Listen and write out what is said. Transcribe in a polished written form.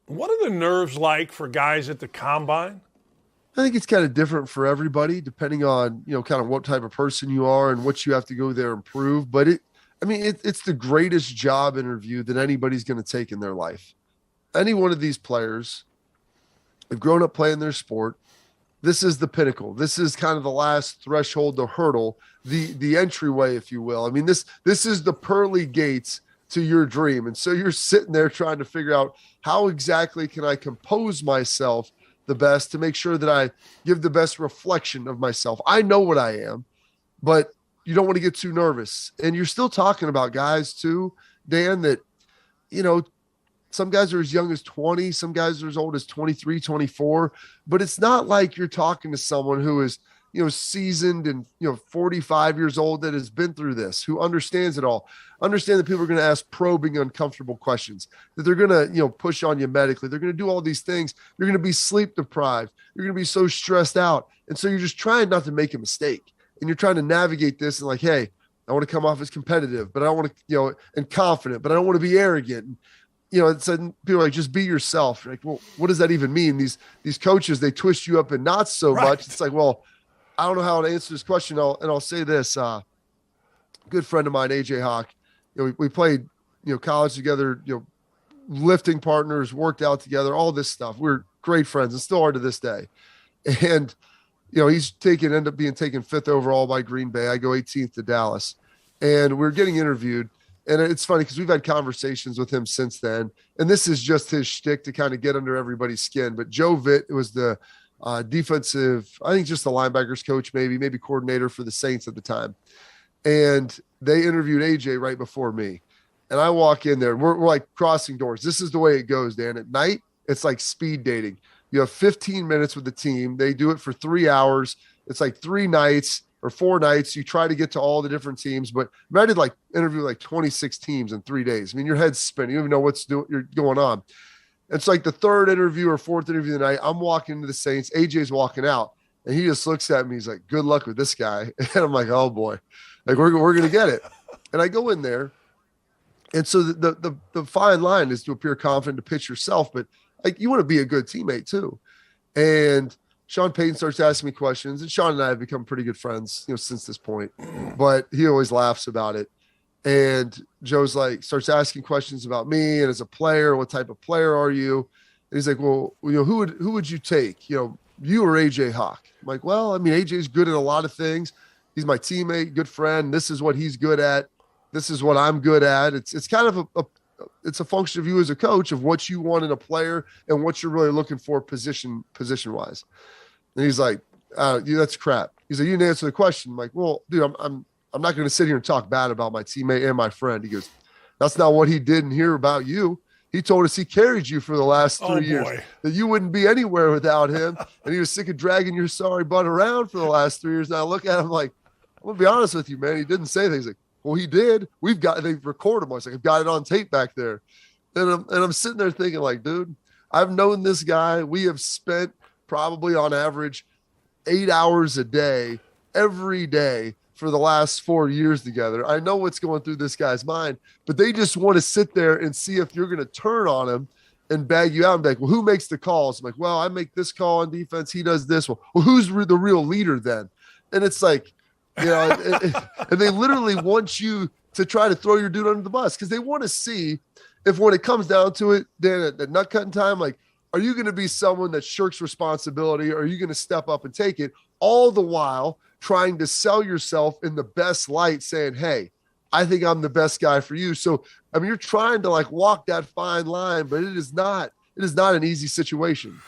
What are the nerves like for guys at the combine? I think it's kind of different for everybody, depending on, kind of what type of person you are and what you have to go there and prove. But it's the greatest job interview that anybody's going to take in their life. Any one of these players have grown up playing their sport. This is the pinnacle. This is kind of the last threshold, the hurdle, the entryway, if you will. I mean, this is the pearly gates to your dream. And so you're sitting there trying to figure out how exactly can I compose myself the best to make sure that I give the best reflection of myself. I know what I am, but you don't want to get too nervous. And you're still talking about guys too, Dan, that, some guys are as young as 20, some guys are as old as 23, 24, but it's not like you're talking to someone who is, seasoned and, 45 years old that has been through this, who understands it all. Understand that people are going to ask probing, uncomfortable questions, that they're going to, push on you medically. They're going to do all these things. You're going to be sleep deprived. You're going to be so stressed out. And so you're just trying not to make a mistake. And you're trying to navigate this and like, hey, I want to come off as competitive, but I don't want to, and confident, but I don't want to be arrogant. And, it's people are like, just be yourself. You're like, well, what does that even mean? These coaches, they twist you up and not so much. It's like, well, I don't know how to answer this question. I'll say this, good friend of mine, AJ Hawk, we played, college together, lifting partners, worked out together, all this stuff. We're great friends and still are to this day. And, he's ended up being taken 5th overall by Green Bay. I go 18th to Dallas, and we're getting interviewed. And it's funny because we've had conversations with him since then. And this is just his shtick to kind of get under everybody's skin. But Joe Vitt was the defensive, I think just the linebackers coach, maybe coordinator for the Saints at the time. And they interviewed AJ right before me. And I walk in there and we're like crossing doors. This is the way it goes, Dan. At night, it's like speed dating. You have 15 minutes with the team. They do it for 3 hours. It's like 3 nights or 4 nights. You try to get to all the different teams, but I did interview 26 teams in 3 days. I mean, your head's spinning. You don't even know what's going on. It's like the 3rd interview or 4th interview of the night. I'm walking into the Saints. AJ's walking out, and he just looks at me. He's like, "Good luck with this guy." And I'm like, "Oh boy, we're going to get it." And I go in there, and so the fine line is to appear confident, to pitch yourself, but you want to be a good teammate too. And Sean Payton starts asking me questions, and Sean and I have become pretty good friends, since this point. But he always laughs about it. And Joe's starts asking questions about me and as a player, what type of player are you? And he's like, well, who would you take? You or AJ Hawk? I'm like, well, I mean, AJ's good at a lot of things. He's my teammate, good friend. This is what he's good at. This is what I'm good at. It's kind of it's a function of you as a coach of what you want in a player and what you're really looking for position wise. And he's like, that's crap. He's like, you didn't answer the question. I'm like, well, dude, I'm not going to sit here and talk bad about my teammate and my friend. He goes, that's not what he did and hear about you. He told us he carried you for the last 3 years, that you wouldn't be anywhere without him. And he was sick of dragging your sorry butt around for the last 3 years. Now I look at him like, I'm going to be honest with you, man. He didn't say things. Like, well, he did. They recorded him. I was like, I've got it on tape back there. And I'm sitting there thinking like, dude, I've known this guy. We have spent probably on average 8 hours a day, every day for the last 4 years together. I know what's going through this guy's mind, but they just want to sit there and see if you're going to turn on him and bag you out and be like, well, who makes the calls? I'm like, well, I make this call on defense. He does this. Well, who's the real leader then? And it's like, and they literally want you to try to throw your dude under the bus because they want to see if when it comes down to it, then at nut cutting time, like, are you going to be someone that shirks responsibility? Or are you going to step up and take it, all the while trying to sell yourself in the best light, saying, hey, I think I'm the best guy for you. So, I mean, you're trying to walk that fine line, but it is not an easy situation.